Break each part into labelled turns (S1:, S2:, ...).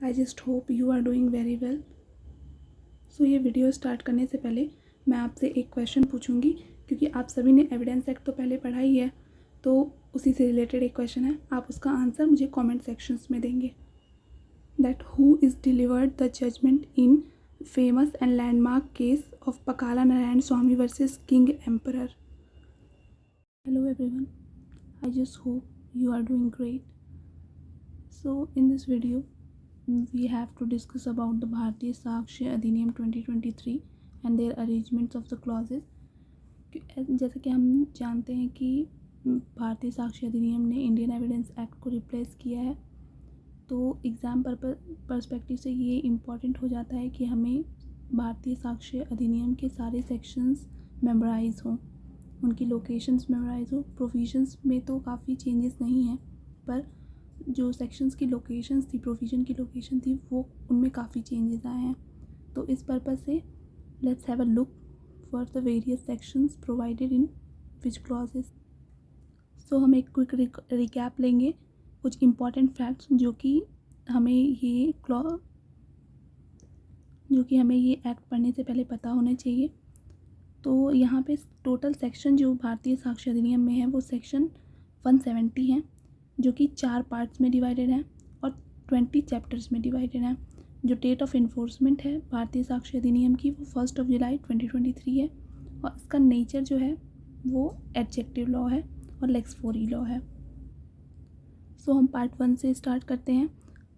S1: I just hope you are doing very well. So ये video start करने से पहले मैं आपसे एक क्वेश्चन पूछूंगी, क्योंकि आप सभी ने एविडेंस एक्ट तो पहले पढ़ा ही है, तो उसी से रिलेटेड एक क्वेश्चन है। आप उसका आंसर मुझे कमेंट सेक्शंस में देंगे। That who is delivered the judgement in famous and landmark case of Pakala Narayana Swami versus king emperor. Hello everyone, I just hope you are doing great. So in this video we have to discuss about the Bharatiya Sakshi Adhiniyam 2023 and their arrangements of the clauses. जैसे कि हम जानते हैं कि भारतीय साक्ष्य अधिनियम ने इंडियन एविडेंस एक्ट को रिप्लेस किया है, तो एग्ज़ाम पर्सपेक्टिव से ये इम्पॉर्टेंट हो जाता है कि हमें भारतीय साक्ष्य अधिनियम के सारे सेक्शंस मेमोराइज़ हों, उनकी लोकेशंस मेमोराइज़ हो। प्रोविजंस में तो काफ़ी चेंजेस नहीं हैं, पर जो सेक्शंस की लोकेशंस थी, प्रोविजन की लोकेशन थी, वो उनमें काफ़ी चेंजेस आए हैं। तो इस पर्पज़ से let's have a look for the various sections provided in which clauses. So हम एक क्विक रिकैप लेंगे, कुछ इम्पॉर्टेंट फैक्ट्स जो कि हमें ये एक्ट पढ़ने से पहले पता होने चाहिए। तो यहाँ पे टोटल सेक्शन जो भारतीय साक्ष्य अधिनियम में है वो सेक्शन 170 है, जो कि 4 पार्ट्स में डिवाइडेड है और 20 चैप्टर्स में डिवाइडेड है। जो डेट ऑफ इन्फोर्समेंट है भारतीय साक्ष्य अधिनियम की वो 1 जुलाई 2023 है, और इसका नेचर जो है वो एडजेक्टिव लॉ है और लेक्स फोरी लॉ है। सो हम पार्ट 1 से स्टार्ट करते हैं।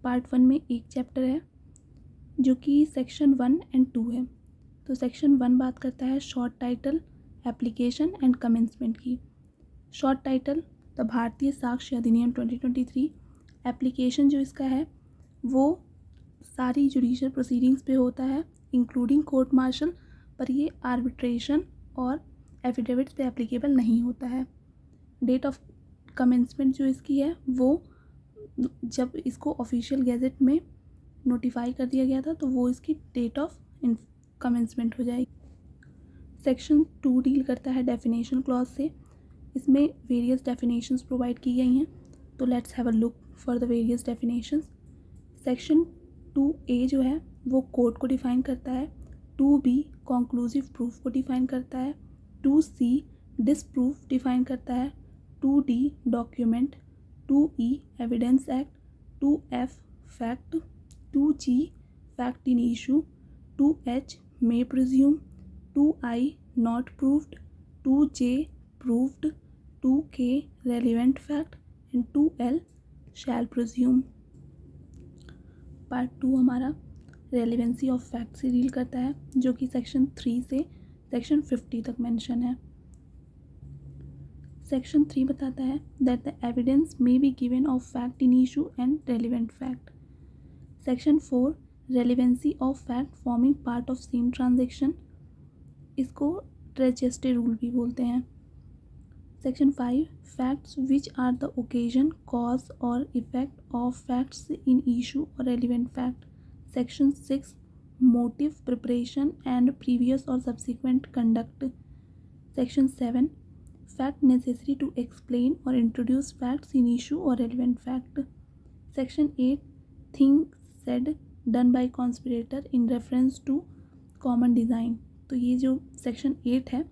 S1: पार्ट 1 में एक चैप्टर है जो कि सेक्शन 1 एंड 2 है। तो सेक्शन 1 बात करता है short title, application and commencement की। शॉर्ट टाइटल द भारतीय साक्ष्य अधिनियम 2023। एप्लीकेशन जो इसका है वो सारी जुडिशियल प्रोसीडिंग्स पे होता है, इंक्लूडिंग कोर्ट मार्शल, पर ये आर्बिट्रेशन और एफिडेविट्स पे एप्लीकेबल नहीं होता है। डेट ऑफ कमेंसमेंट जो इसकी है वो जब इसको ऑफिशियल गैजेट में नोटिफाई कर दिया गया था, तो वो इसकी डेट ऑफ कमेंसमेंट हो जाएगी। सेक्शन 2 डील करता है डेफिनेशन क्लॉज से। इसमें वेरियस डेफिनेशंस प्रोवाइड की गई हैं, तो let's have a look for the various definitions. Section 2A जो है वो कोर्ट को डिफाइन करता है। 2B कॉन्क्लूसिव प्रूफ को डिफाइन करता है। 2C डिसप्रूफ डिफाइन करता है। 2D document. 2E evidence act. 2F fact. 2G fact in issue. 2H may presume। 2I not proved। 2J proved। 2K relevant fact and 2L shall presume। Part 2 हमारा relevancy of fact से deal करता है, जो कि section 3 से section 50 तक mention है। Section 3 बताता है that the evidence may be given of fact in issue and relevant fact. Section 4 relevancy of fact forming part of same transaction, इसको ट्रेजेस्टे रूल भी बोलते हैं। Section 5 facts which are the occasion, cause और effect of facts in issue और relevant fact. Section 6 motive, preparation and previous और subsequent conduct. Section 7 fact necessary to explain और introduce facts in issue और relevant fact. Section 8 thing said done by conspirator in reference to common design. तो ये जो section 8 है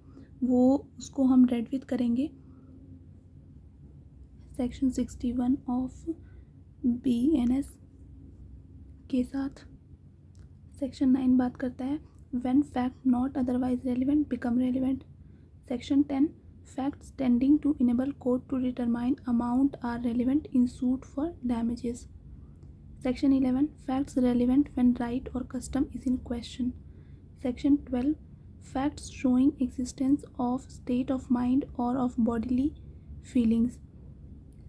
S1: वो उसको हम रेड विथ करेंगे सेक्शन 61 ऑफ BNS के साथ। सेक्शन 9 बात करता है when fact not otherwise relevant become relevant. Section 10 facts tending to enable court to determine amount are relevant in suit for damages. Section 11 facts relevant when right और custom is in question. Section 12 facts showing existence of state of mind or of bodily feelings.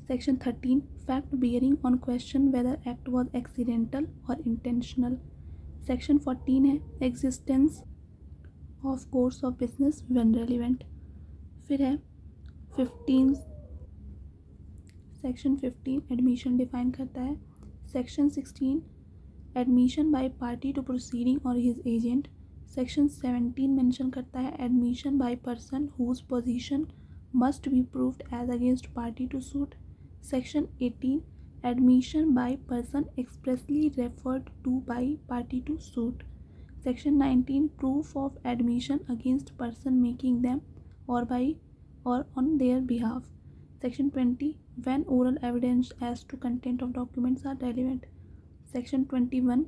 S1: Section 13 fact bearing on question whether act was accidental or intentional. Section 14 है existence of course of business when relevant. फिर है 15 Section 15 admission define करता है। Section 16 admission by party to proceeding or his agent। Section 17 mention करता है admission by person whose position must be proved as against party to suit. Section 18 admission by person expressly referred to by party to suit. Section 19, proof of admission against person making them or by or on their behalf. Section 20, when oral evidence as to content of documents are relevant. Section 21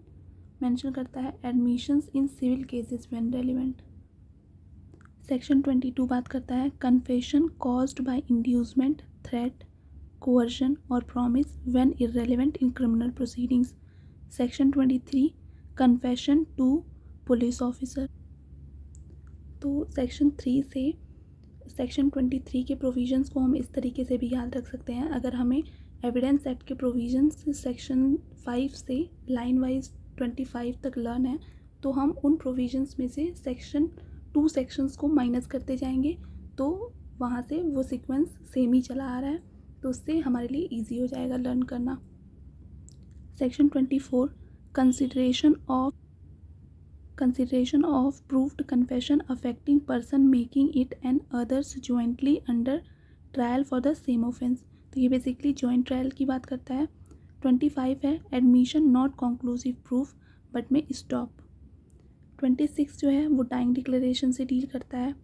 S1: mention करता है admissions in civil cases when relevant. Section 22 बात करता है confession caused by inducement, threat, coercion और promise when irrelevant in criminal proceedings. Section 23 confession to police officer. तो section 3 से section 23 के provisions को हम इस तरीके से भी याद रख सकते हैं. अगर हमें एविडेंस एक्ट के प्रोविजंस सेक्शन 5 से लाइन वाइज 25 तक लर्न है तो हम उन प्रोविजंस में से सेक्शन 2 सेक्शंस को माइनस करते जाएंगे तो वहाँ से वो सीक्वेंस सेम ही चला आ रहा है तो उससे हमारे लिए इजी हो जाएगा लर्न करना. Section 24 consideration of proved confession affecting person making it and others jointly under trial for the same offense. तो ये बेसिकली जॉइंट ट्रायल की बात करता है. 25 है admission not conclusive proof but में स्टॉप. 26 जो है वो डाइंग डिक्लेरेशन से डील करता है.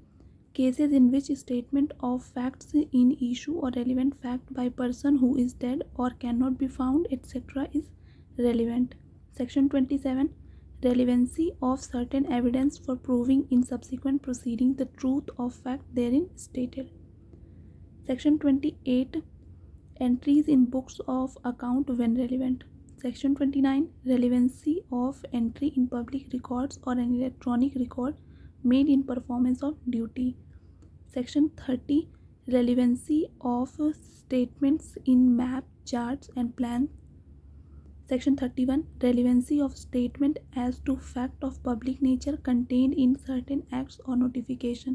S1: Cases in which statement of facts in issue और relevant fact by person who is dead और can not be found etcetera is relevant. Section 27 relevancy of certain evidence for proving in subsequent proceeding the truth of fact therein stated. Section 28 entries in books of account when relevant. Section 29 relevancy of entry in public records or an electronic record made in performance of duty. Section 30 relevancy of statements in map, charts and plans. Section 31 relevancy of statement as to fact of public nature contained in certain acts or notification.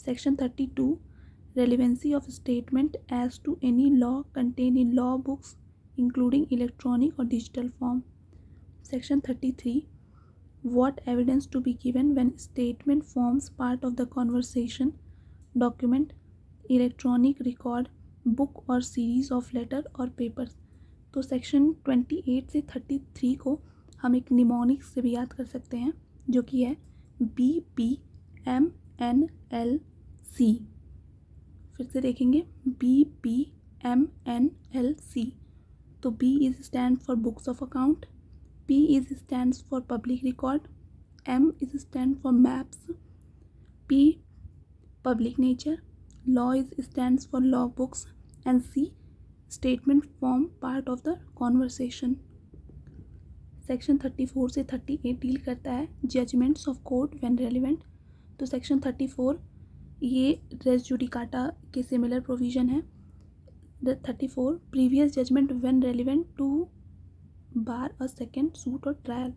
S1: Section 32 relevancy of statement as to any law contained in law books including electronic or digital form. Section 33 what evidence to be given when statement forms part of the conversation, document, electronic record, book or series of letter or papers. तो section 28 से 33 को हम एक mnemonic से भी याद कर सकते हैं जो कि है BPMNLC. फिर से देखेंगे BPMNLC. तो B is stand for books of account, P is stands for public record, M is stand for maps, P public nature, law is stands for law books and C statement form part of the conversation. Section 34 से 38 deal करता है judgments of court when relevant. तो section 34 ये res judicata के similar provision है. 34 previous judgment when relevant to bar a second suit और trial.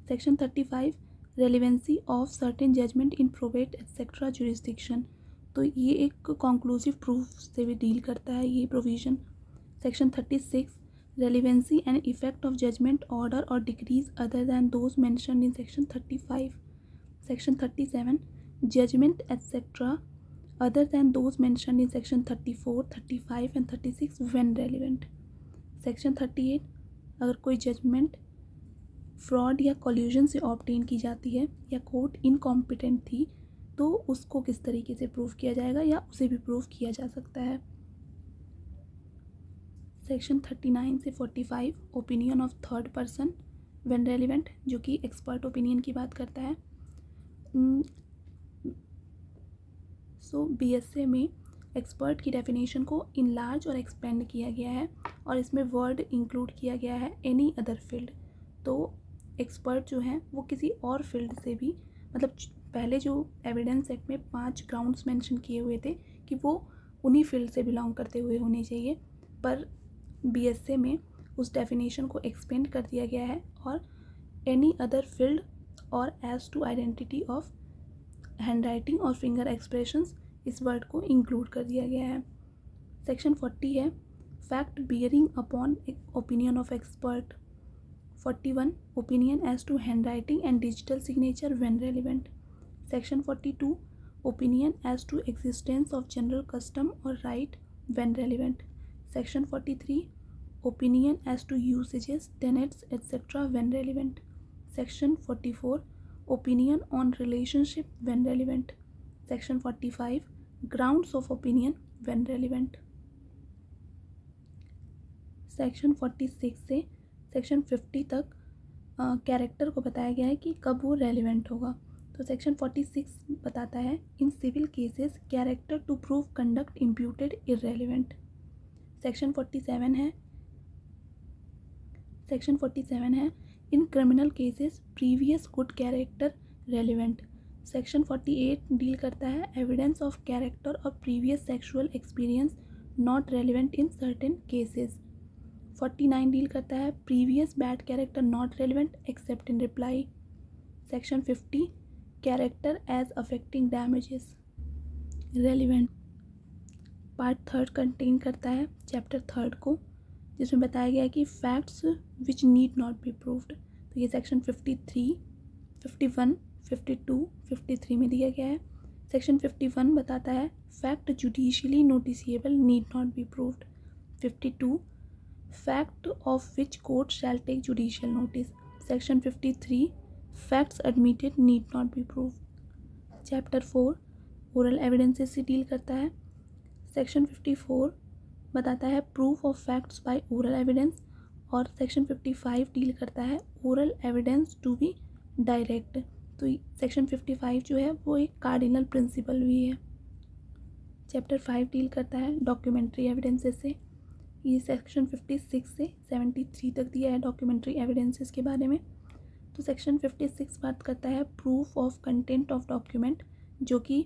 S1: Section 35 relevancy of certain judgment in probate etcetera jurisdiction. तो ये एक कॉन्क्लूसिव प्रूफ से भी डील करता है ये provision. Section 36 relevancy and effect of judgment, order or decrees other than those mentioned in Section 35. Section 37 judgment etc. other than those mentioned in Section 34, 35 and 36 when relevant. Section 38 अगर कोई judgement fraud या collusion से obtain की जाती है या court incompetent थी तो उसको किस तरीके से प्रूव किया जाएगा या उसे भी प्रूव किया जा सकता है. सेक्शन 39 से 45 opinion of third person when relevant जो कि एक्सपर्ट ओपिनियन की बात करता है. BSA में एक्सपर्ट की डेफिनेशन को इनलार्ज और एक्सपेंड किया गया है और इसमें वर्ड इंक्लूड किया गया है एनी अदर फील्ड. तो एक्सपर्ट जो हैं वो किसी और फील्ड से भी मतलब पहले जो एविडेंस एक्ट में 5 ग्राउंड्स मेंशन किए हुए थे कि वो उन्हीं फील्ड से बिलोंग करते हुए होने चाहिए पर BSA में उस डेफिनेशन को एक्सपेंड कर दिया गया है और एनी अदर फील्ड और as to identity of handwriting और फिंगर एक्सप्रेशंस इस वर्ड को इंक्लूड कर दिया गया है. सेक्शन 40 है fact bearing upon opinion of expert. 41 opinion as to handwriting and digital signature when relevant. Section 42 opinion as to existence of general custom और right when relevant. Section 43 opinion as to usages, tenets, etc. when relevant. Section 44, opinion on relationship when relevant. Section 45, grounds of opinion when relevant. Section 46 से section 50 तक character को बताया गया है कि कब वो रेलिवेंट होगा. तो सेक्शन 46 बताता है in civil cases character to prove conduct imputed irrelevant. Section 47 है in criminal cases previous good character relevant. Section 48 deal करता है एविडेंस ऑफ कैरेक्टर और previous sexual experience not relevant in certain cases. 49 deal करता है previous bad character not relevant except in reply. Section 50 character as affecting damages relevant. Part 3 contain करता है chapter 3 को, जिसमें बताया गया है कि facts which need not be proved. तो ये सेक्शन 53, 51, 52, 53 में दिया गया है. सेक्शन 51 बताता है fact judicially noticeable need not be proved. 52 fact of which court shall take judicial notice. Section 53 facts admitted need not be proved. Chapter 4 oral evidences से deal करता है. सेक्शन 54 बताता है proof of facts by oral evidence. और section 55 deal करता है oral evidence to be direct. तो section 55 जो है वो एक कार्डिनल प्रिंसिपल भी है. चैप्टर 5 डील करता है डॉक्यूमेंट्री एविडेंसेस से. ये सेक्शन 56 से 73 तक दिया है डॉक्यूमेंट्री एविडेंसेस के बारे में. तो सेक्शन 56 बात करता है proof of content of document, जो कि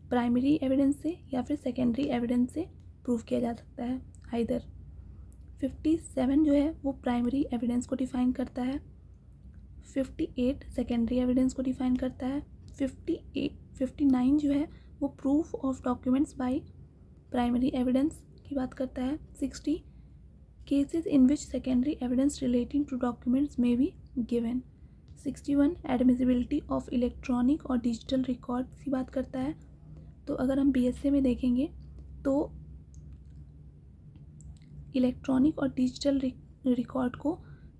S1: प्राइमरी एविडेंस से या फिर सेकेंडरी एविडेंस से प्रूव किया जा सकता है आइदर. 57 जो है वो प्राइमरी एविडेंस को डिफाइन करता है. 58 सेकेंडरी एविडेंस को डिफाइन करता है. 59 जो है वो proof of documents by primary evidence की बात करता है. 60 cases in which secondary evidence relating to documents may be given. 61 admissibility of electronic और डिजिटल रिकॉर्ड्स की बात करता है. तो अगर हम BSA में देखेंगे तो इलेक्ट्रॉनिक और डिजिटल रिकॉर्ड को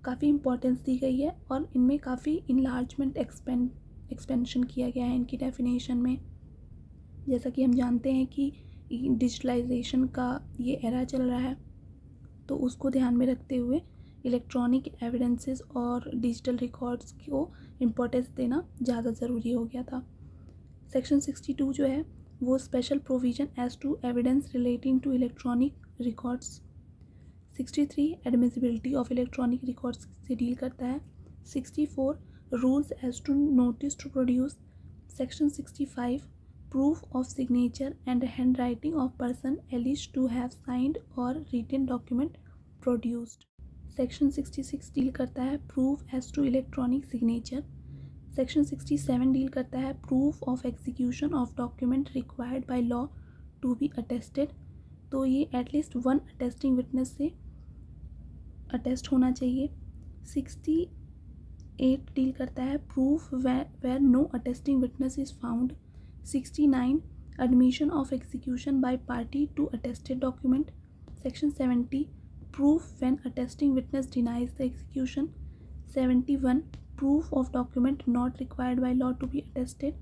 S1: काफ़ी इम्पोर्टेंस दी गई है और इनमें काफ़ी इनलार्जमेंट एक्सपेंशन किया गया है इनकी डेफिनेशन में. जैसा कि हम जानते हैं कि डिजिटलाइजेशन का ये एरा चल रहा है, तो उसको ध्यान में रखते हुए इलेक्ट्रॉनिक एविडेंसेस और डिजिटल रिकॉर्ड्स को इम्पोर्टेंस देना ज़्यादा ज़रूरी हो गया था. सेक्शन 62 जो है वो special provision as to evidence relating to electronic records. 63 admissibility of electronic records से डील करता है. 64 rules as to notice to produce. Section 65 proof of signature and handwriting of person alleged to have signed or written document produced. Section 66 deal करता है proof as to electronic signature. Section 67 deal करता है proof of execution of document required by law to be attested. तो ये at least 1 attesting witness से attest होना चाहिए. 68 deal करता है proof where no attesting witness is found. 69 admission of execution by party to attested document. Section 70 proof when attesting witness denies the execution. 71 proof of document not required by law to be attested.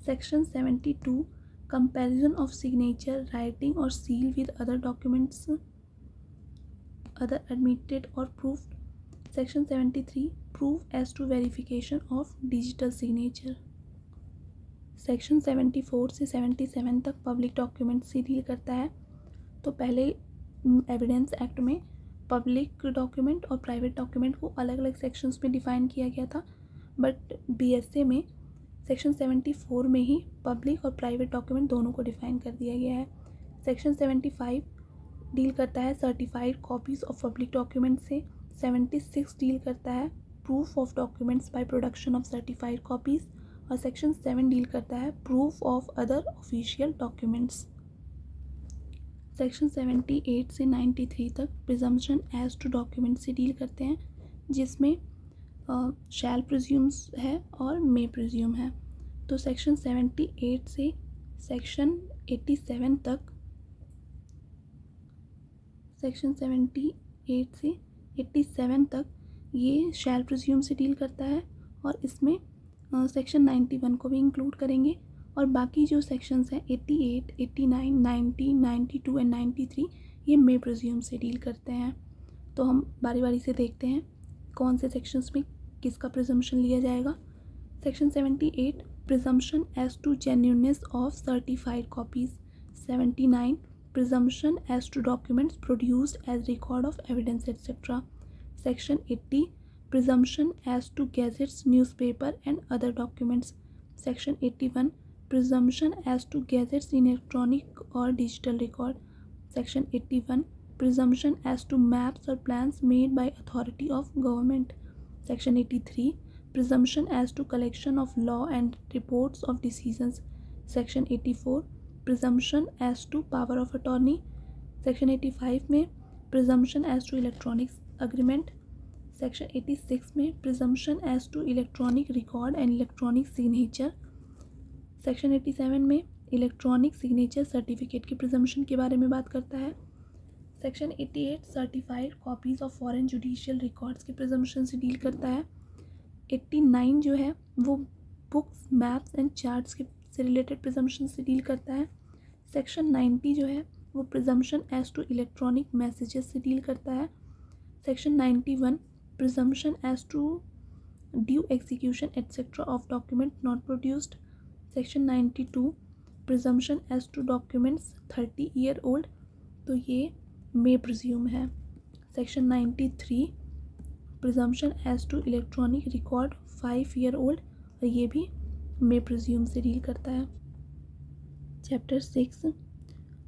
S1: Section 72 comparison of signature, writing or seal with other documents other admitted or proved. Section 73 proof as to verification of digital signature. Section 74 से 77 तक public document से deal करता है. तो पहले evidence act में public document और private document को अलग अलग सेक्शंस में डिफ़ाइन किया गया था, बट BSA में सेक्शन 74 में ही पब्लिक और प्राइवेट डॉक्यूमेंट दोनों को डिफ़ाइन कर दिया गया है. सेक्शन 75 डील करता है certified copies of public document से. 76 डील करता है proof of documents by production of certified copies. और सेक्शन 7 डील करता है proof of other official documents. Section 78 से 93 तक प्रिजम्पशन एज टू डॉक्यूमेंट से डील करते हैं, जिसमें शैल प्रिज्यूम्स है और मे प्रिज्यूम है. तो सेक्शन 78 से सेक्शन 87 तक सेक्शन 78 8 से 87 तक ये शैल प्रिज्यूम से डील करता है, और इसमें सेक्शन 91 को भी इंक्लूड करेंगे। और बाकी जो सेक्शंस हैं 88, 89, 90, 92 एंड 93 ये मे प्रिज्यूम से डील करते हैं। तो हम बारी बारी से देखते हैं कौन से सेक्शंस में किसका प्रिजम्पशन लिया जाएगा। Section 78 presumption as to genuineness of certified copies. 79 presumption as to documents produced as record of evidence etc. Section 80 presumption as to gazettes, newspaper and other documents. Section 81 presumption as to gazettes in electronic or digital record. Section 81 presumption as to maps or plans made by authority of government. Section 83 presumption as to collection of law and reports of decisions. Section 84 presumption as to power of attorney. Section 85 में presumption as to electronic agreement. Section 86 में presumption as to electronic record and electronic signature. Section 87 में electronic signature certificate की presumption के बारे में बात करता है। Section 88 certified copies of foreign judicial records के प्रिजम्पशन से डील करता है। 89 जो है वो बुक्स, मैप्स एंड चार्ट्स के से रिलेटेड प्रिजम्पशन से डील करता है। सेक्शन 90 जो है वो presumption as to electronic messages से डील करता है। Section 91 presumption as to due execution etcetera of document not produced. Section 92 presumption as to documents 30 year old, तो ये मे प्रिज्यूम है। Section 93 presumption as to electronic record 5 year old, और ये भी may presume से deal करता है। Chapter 6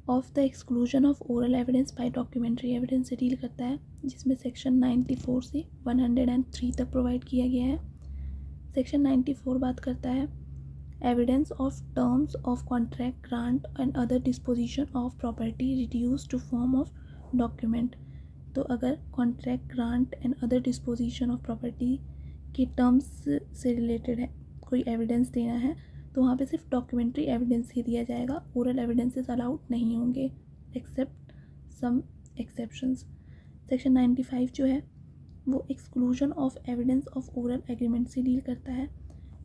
S1: of the exclusion of oral evidence by documentary evidence से डील करता है, जिसमें सेक्शन 94 से 103 तक प्रोवाइड किया गया है। सेक्शन 94 बात करता है evidence of terms of contract, grant and other disposition of property reduce to form of document. तो अगर contract, grant and other disposition of property के टर्म्स से रिलेटेड है कोई एविडेंस देना है तो वहाँ पे सिर्फ डॉक्यूमेंट्री एविडेंस ही दिया जाएगा, ओरल एविडेंसेस अलाउड नहीं होंगे एक्सेप्ट सम एक्सेप्शंस। सेक्शन 95 जो है वो exclusion of evidence of oral agreement से डील करता है।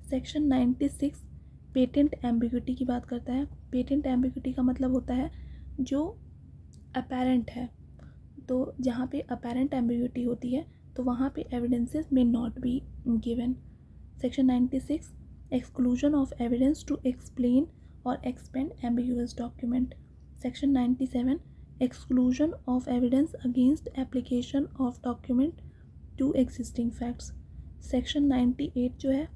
S1: सेक्शन 96 पेटेंट एम्बिग्यूटी की बात करता है। पेटेंट एम्बिग्यूटी का मतलब होता है जो अपेरेंट है, तो जहाँ पे अपेरेंट एम्बिग्यूटी होती है तो वहाँ पे evidences may not be given. Section 96 exclusion of evidence to explain or expand ambiguous document. Section 97 exclusion of evidence against application of document to existing facts. Section 98 जो है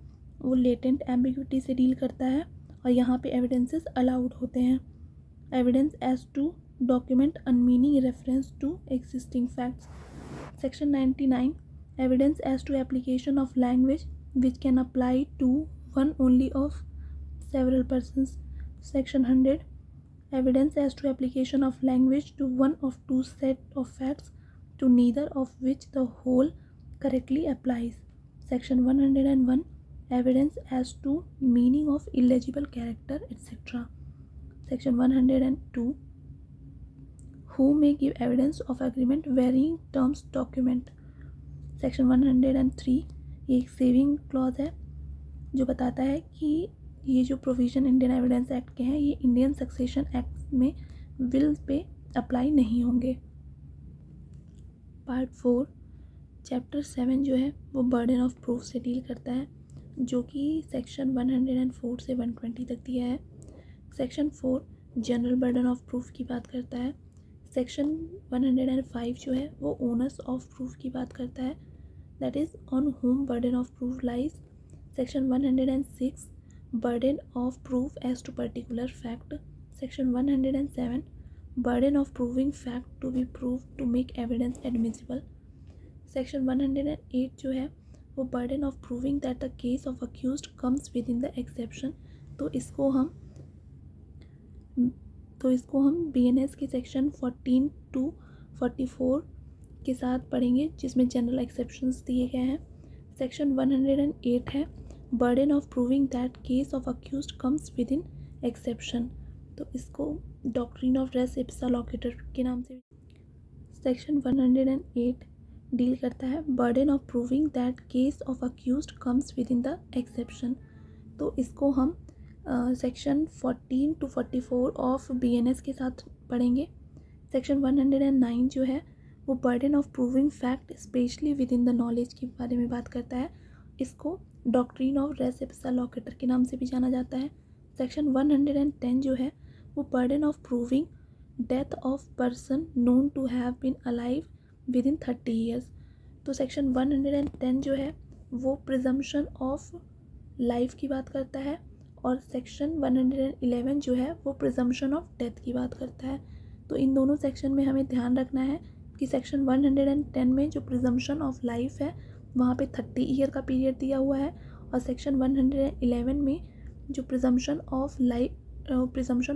S1: वो latent ambiguity से deal करता है और यहाँ पे evidences allowed होते हैं। Evidence as to document unmeaning reference to existing facts. Section 99 evidence as to application of language which can apply to one only of several persons. Section 100 evidence as to application of language to one of two set of facts to neither of which the whole correctly applies. Section 101 evidence as to meaning of illegible character etc. Section 102 who may give evidence of agreement varying terms document. Section 103 ये एक saving clause है जो बताता है कि ये जो provision Indian evidence act के हैं ये इंडियन सक्सेशन एक्ट में विल पे अप्लाई नहीं होंगे। पार्ट 4 चैप्टर 7 जो है वो बर्डन ऑफ प्रूफ से डील करता है, जो कि सेक्शन 104 से 120 तक दिया है। Section 4 general burden of proof की बात करता है। सेक्शन 105 जो है वो ओनर्स ऑफ प्रूफ की बात करता है, that is on whom burden of proof lies. Section 106 burden of proof as to particular fact. Section 107 burden of proving fact to be proved to make evidence admissible. Section 108 जो है वो burden of proving that the case of accused comes within the exception। तो इसको हम BNS के section 14 to 44 के साथ पढ़ेंगे, जिसमें जनरल एक्सेप्शंस दिए गए हैं। सेक्शन 108 है burden of proving that case of accused comes with in exception, तो इसको doctrine of race Ipsa locator के नाम से। सेक्शन 108 डील करता है burden of proving that case of accused comes with in the exception. तो इसको हम सेक्शन 14 to 44 ऑफ BNS के साथ पढ़ेंगे। सेक्शन 109 जो है वो burden of proving fact specially with in the knowledge के बारे में बात करता है। इसको डॉक्ट्रिन ऑफ रेस एपिसा लॉकेटर के नाम से भी जाना जाता है। सेक्शन 110 जो है वो burden of proving death of person known to have been alive within 30 years. तो सेक्शन 110 जो है वो प्रिजम्पशन ऑफ लाइफ की बात करता है और सेक्शन 111 जो है वो प्रिजम्पशन ऑफ डेथ की बात करता है। तो इन दोनों सेक्शन में हमें ध्यान रखना है कि सेक्शन 110 में जो प्रिजम्पशन ऑफ लाइफ है वहाँ पे 30 ईयर का पीरियड दिया हुआ है और सेक्शन 111 में जो प्रिजम्पशन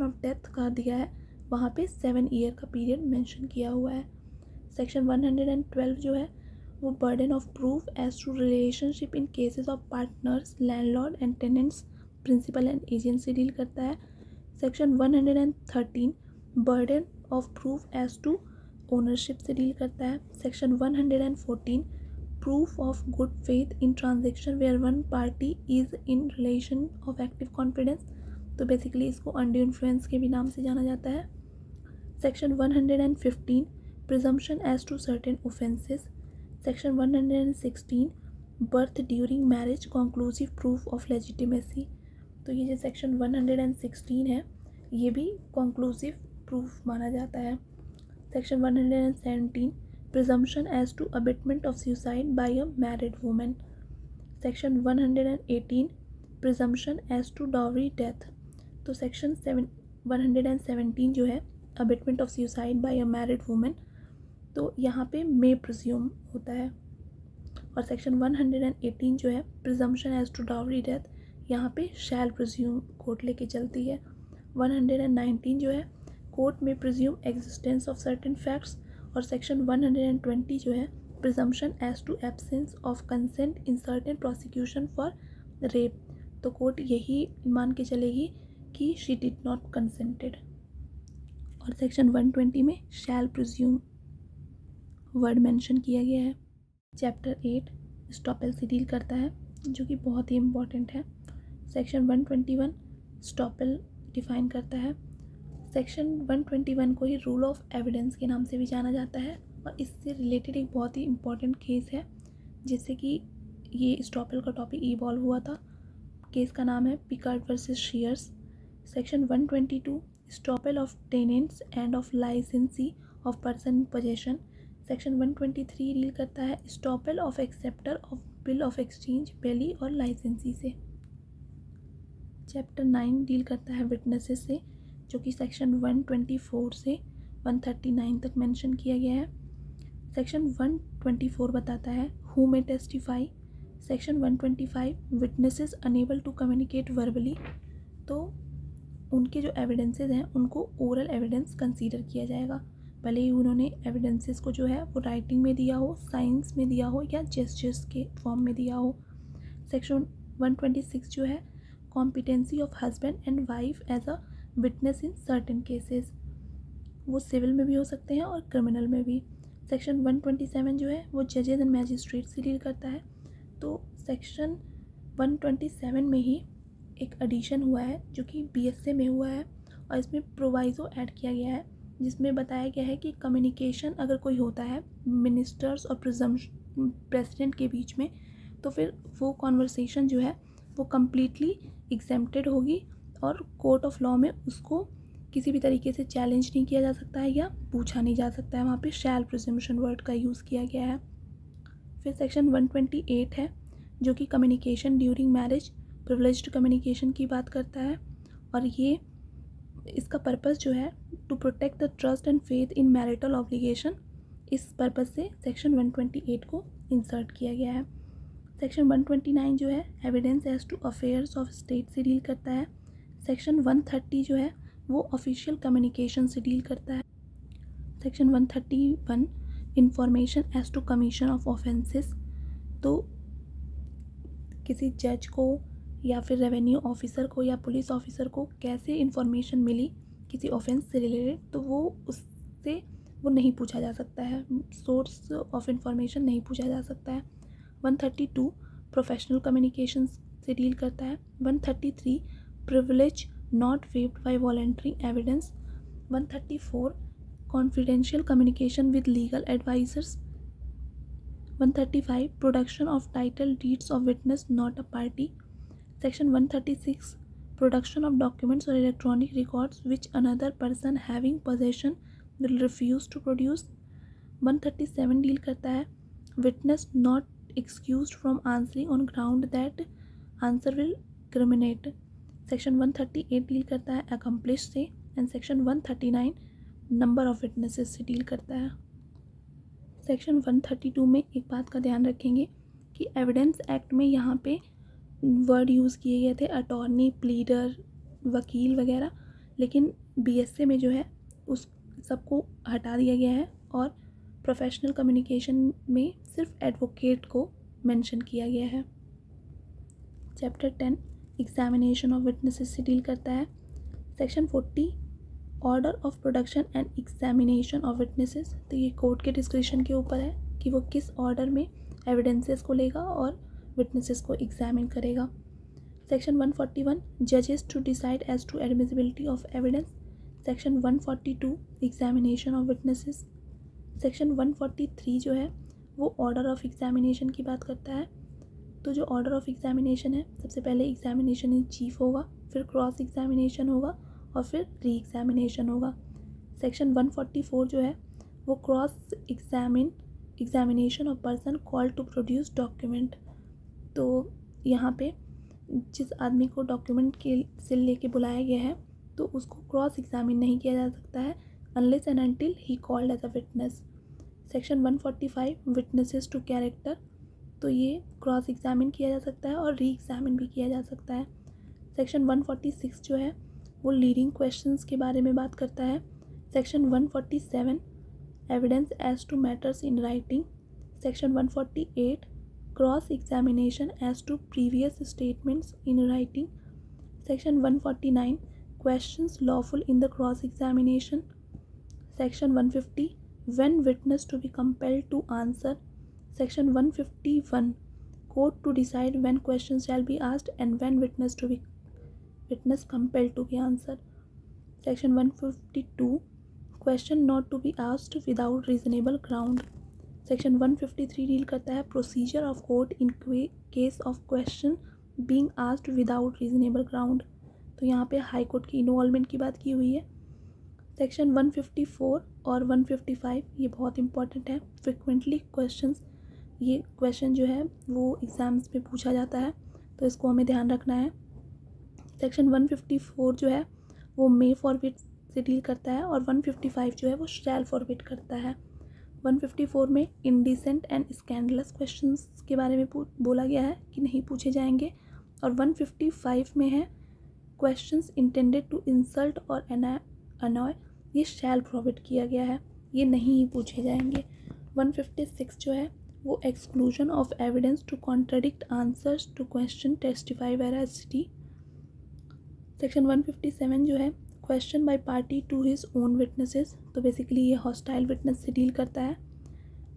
S1: ऑफ डेथ का दिया है वहाँ पे 7 ईयर का पीरियड मेंशन किया हुआ है। सेक्शन 112 जो है वो burden of proof as to relationship in cases of partners landlord and tenants principal and agent से डील करता है। Section 113 burden of proof as to ownership से डील करता है। Section 114 proof of good faith in transaction where one party is in relation of active confidence. तो basically इसको undue influence के भी नाम से जाना जाता है। Section 115 presumption as to certain offences. Section 116 birth during marriage conclusive proof of legitimacy. तो ये जो सेक्शन 116 है ये भी कॉन्क्लूसिव प्रूफ माना जाता है। Section 117 presumption as to abetment of suicide by a married women. Section 118 presumption as to dowry death. तो सेक्शन 117 जो है abetment of suicide by a married women तो यहाँ पे मे प्रिज्यूम होता है। और सेक्शन 118 जो है presumption as to dowry death यहाँ पे शैल प्रिज्यूम कोर्ट लेके चलती है। 119 जो है कोर्ट में presume existence of certain facts और सेक्शन 120 जो है presumption as to absence of consent in certain prosecution for rape. तो कोर्ट यही मान के चलेगी कि शी डिड नॉट कंसेंटेड। और सेक्शन 120 में शैल प्रिज्यूम वर्ड मेंशन किया गया है। चैप्टर 8 स्टॉपेल से डील करता है जो कि बहुत ही इम्पॉर्टेंट है। सेक्शन 121 स्टॉपेल डिफाइन करता है। सेक्शन 121 को ही रूल ऑफ एविडेंस के नाम से भी जाना जाता है और इससे रिलेटेड एक बहुत ही इम्पॉर्टेंट केस है जिससे कि ये स्टॉपेल का टॉपिक इवॉल्व हुआ था। केस का नाम है Pickard versus Sears. Section 122 estoppel of tenants and of licensee of person in possession. Section 123 deal करता है estoppel of acceptor of bill of exchange bailee और लाइसेंसी से। चैप्टर 9 डील करता है विटनेसेस से जो कि सेक्शन 124 से 139 तक मेंशन किया गया है। सेक्शन 124 बताता है who may testify. Section 125 witnesses unable to communicate verbally. तो उनके जो एविडेंसेस हैं उनको ओरल एविडेंस कंसीडर किया जाएगा भले ही उन्होंने एविडेंसेस को जो है वो राइटिंग में दिया हो, साइंस में दिया हो या जेस्चर्स के फॉर्म में दिया हो। सेक्शन 126 जो है competency of husband and wife as a witness in certain cases. वो सिविल में भी हो सकते हैं और क्रिमिनल में भी। सेक्शन 127 जो है वो जजेस एंड मैजिस्ट्रेट से डील करता है। तो सेक्शन 127 में ही एक एडिशन हुआ है जो कि BSA में हुआ है और इसमें प्रोवाइज़ो ऐड किया गया है जिसमें बताया गया है कि कम्युनिकेशन अगर कोई होता है मिनिस्टर्स और प्रेसिडेंट के बीच में तो फिर वो कॉन्वर्सेशन जो है वो कम्प्लीटली एग्जेम्प्टेड होगी और कोर्ट ऑफ लॉ में उसको किसी भी तरीके से चैलेंज नहीं किया जा सकता है या पूछा नहीं जा सकता है। वहाँ पे शैल प्रिजम्पशन वर्ड का यूज़ किया गया है। फिर सेक्शन 128 है जो कि communication during marriage privileged communication की बात करता है और ये इसका पर्पस जो है to protect the trust and faith in marital obligation. इस पर्पस से सेक्शन 128 को इंसर्ट किया गया है। सेक्शन 129 जो है evidence as to affairs of state से डील करता है। सेक्शन 130 जो है वो ऑफिशियल कम्युनिकेशन से डील करता है। Section 131 information as to commission of offences. तो किसी जज को या फिर रेवेन्यू ऑफिसर को या पुलिस ऑफिसर को कैसे इंफॉर्मेशन मिली किसी ऑफेंस से रिलेटेड तो वो उससे वो नहीं पूछा जा सकता है, सोर्स ऑफ इंफॉर्मेशन नहीं पूछा जा सकता है। 132 प्रोफेशनल कम्युनिकेशन से डील करता है। 133 privilege not waived by voluntary evidence. 134 confidential communication with legal advisers. 135 production of title deeds of witness not a party. Section 136 production of documents or electronic records which another person having possession will refuse to produce। 137 deal करता है witness not excused from answering on ground that answer will criminate। Section 138 deal करता है accomplish से and Section 139 number of witnesses से deal करता है। Section 132 में एक बात का ध्यान रखेंगे कि एविडेंस एक्ट में यहाँ पे वर्ड यूज़ किए गए थे अटॉर्नी, प्लीडर, वकील वगैरह, लेकिन बीएसए में जो है उस सबको हटा दिया गया है और प्रोफेशनल कम्युनिकेशन में सिर्फ एडवोकेट को मेंशन किया गया है। चैप्टर 10 एग्जामिनेशन ऑफ विटनेसेस से डील करता है। Section 40 order of production and examination of witnesses, तो ये कोर्ट के डिस्क्रिप्शन के ऊपर है कि वो किस ऑर्डर में एविडेंसेस को लेगा और विटनेसेस को एग्जामिन करेगा। सेक्शन 141 जजेस to decide as to admissibility of evidence. Section 142 examination of witnesses. Section 143 जो है वो ऑर्डर ऑफ एग्जामिनेशन की बात करता है। तो जो ऑर्डर ऑफ एग्जामिनेशन है, सबसे पहले एग्जामिनेशन इन चीफ होगा, फिर क्रॉस एग्जामिनेशन होगा और फिर री एग्जामिनेशन होगा। सेक्शन 144 जो है वो cross examination of person called to produce document. तो यहाँ पे जिस आदमी को डॉक्यूमेंट के से लेके बुलाया गया है तो उसको क्रॉस एग्जामिन नहीं किया जा सकता है unless and until he called as a witness. Section 145 witnesses to character, तो ये क्रॉस एग्जामिन किया जा सकता है और री एग्जामिन भी किया जा सकता है। सेक्शन 146 जो है वो लीडिंग क्वेश्चंस के बारे में बात करता है। Section 147 evidence as to matters in writing. Section 148 cross examination as to previous statements in writing. Section 149 questions lawful in the cross examination. Section 150 when witness to be compelled to answer। Section 151 court to decide when questions shall be asked and when witness compelled to be answered। Section 152 question not to be asked without reasonable ground। Section 153 deal करता है procedure of court in case of question being asked without reasonable ground। तो यहाँ पे high court की involvement की बात की हुई है। सेक्शन 154 और 155 ये बहुत इंपॉर्टेंट है। फ्रिक्वेंटली क्वेश्चंस, ये क्वेश्चन जो है वो एग्ज़ाम्स में पूछा जाता है तो इसको हमें ध्यान रखना है। सेक्शन 154 जो है वो मे फॉरबिड से डील करता है और 155 जो है वो शैल फॉरबिड करता है। 154 में इंडिसेंट एंड स्कैंडलस क्वेश्चंस के बारे में बोला गया है कि नहीं पूछे जाएंगे और 155 में है क्वेश्चंस इंटेंडेड टू इंसल्ट और अनॉय, ये शैल प्रोवाइड किया गया है, ये नहीं ही पूछे जाएंगे। 156 जो है वो exclusion of evidence to contradict answers to question testify veracity. Section 157 जो है question by party to his own witnesses, तो बेसिकली ये हॉस्टाइल विटनेस से डील करता है।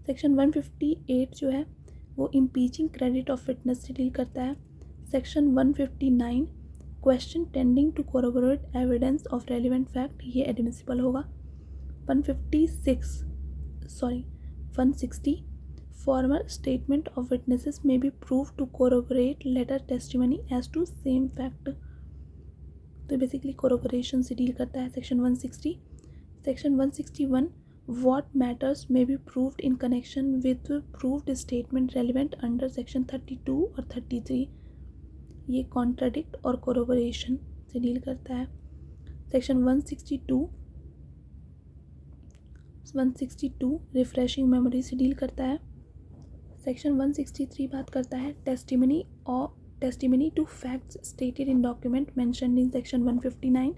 S1: सेक्शन 158 जो है वो इम्पीचिंग क्रेडिट ऑफ विटनेस से डील करता है। Section 159 question tending to corroborate evidence of relevant fact, ये एडमिसिबल होगा। 160 formal statement of witnesses may be prove to corroborate letter testimony as to same fact, तो basically corroboration से deal करता है। Section 160। Section 161 what matters में be proved in connection with proved statement relevant under section 32 और 33, ये contradict और कोरोबोरेशन से deal करता है। सेक्शन 162 रिफ्रेशिंग मेमोरी से डील करता है। सेक्शन 163 बात करता है testimony to facts stated in document mentioned in section 159।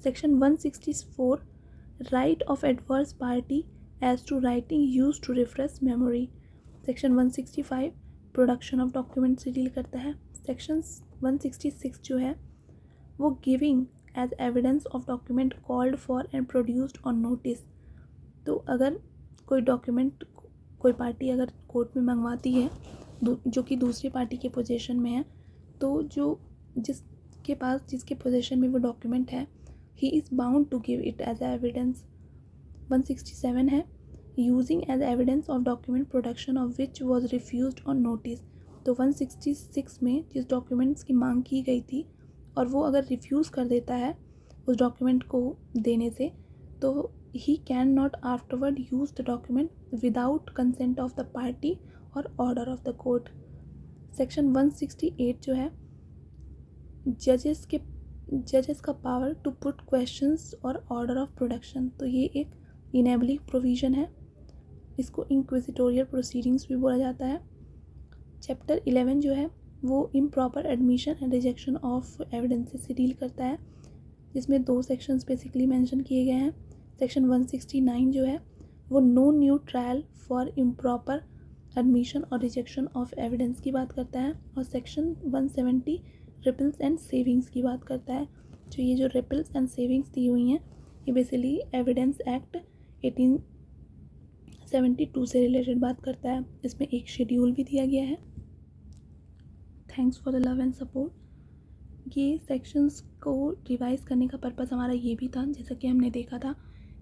S1: Section 164 right of adverse party as to writing use to refresh memory. Section 165 production of document से deal करता है। Section 166 जो है वो giving as evidence of document called for and produced on notice, तो अगर कोई document कोई पार्टी अगर कोर्ट में मंगवाती है जो कि दूसरी पार्टी के पोजीशन में है, तो जिसके पोजीशन में वो डॉक्यूमेंट है, he is bound to give it as evidence. 167 है using as evidence of document production of which was refused on notice. तो 166 में जिस डॉक्यूमेंट्स की मांग की गई थी और वो अगर रिफ्यूज़ कर देता है उस डॉक्यूमेंट को देने से, तो he can not afterward use the document without consent of the party और order of the court. Section 168 जो है जजेस का पावर टू पुट क्वेश्चंस और ऑर्डर ऑफ प्रोडक्शन, तो ये एक इनेबलिंग प्रोविज़न है। इसको इंक्विजिटोरियल प्रोसीडिंग्स भी बोला जाता है। चैप्टर 11 जो है वो improper admission and rejection of evidences से डील करता है, जिसमें 2 सेक्शंस बेसिकली मेंशन किए गए हैं। सेक्शन 169 जो है वो no new trial for improper admission और रिजेक्शन ऑफ एविडेंस की बात करता है। और सेक्शन 170 रिपल्स एंड सेविंग्स की बात करता है। जो ये जो रिपल्स एंड सेविंग्स दी हुई हैं ये बेसिकली एविडेंस एक्ट 1872 से रिलेटेड बात करता है। इसमें एक शेड्यूल भी दिया गया है। Thanks for the love and support. ये सेक्शंस को रिवाइज़ करने का पर्पज़ हमारा ये भी था, जैसा कि हमने देखा था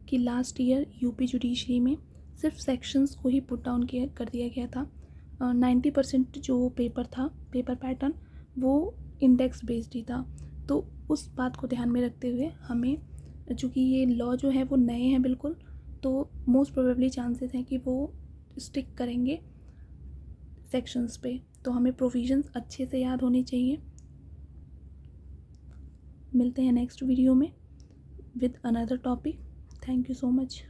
S1: कि लास्ट ईयर यूपी जुडिशरी में सिर्फ सेक्शंस को ही पुट डाउन कर दिया गया था। 90% जो पेपर था, पेपर पैटर्न, वो इंडेक्स बेस्ड ही था। तो उस बात को ध्यान में रखते हुए हमें, चूँकि ये लॉ जो है वो नए हैं बिल्कुल, तो मोस्ट प्रोबेबली चांसेस हैं कि वो स्टिक करेंगे सेक्शंस पे, तो हमें प्रोविजंस अच्छे से याद होने चाहिए। मिलते हैं नेक्स्ट वीडियो में with another topic. Thank you so much.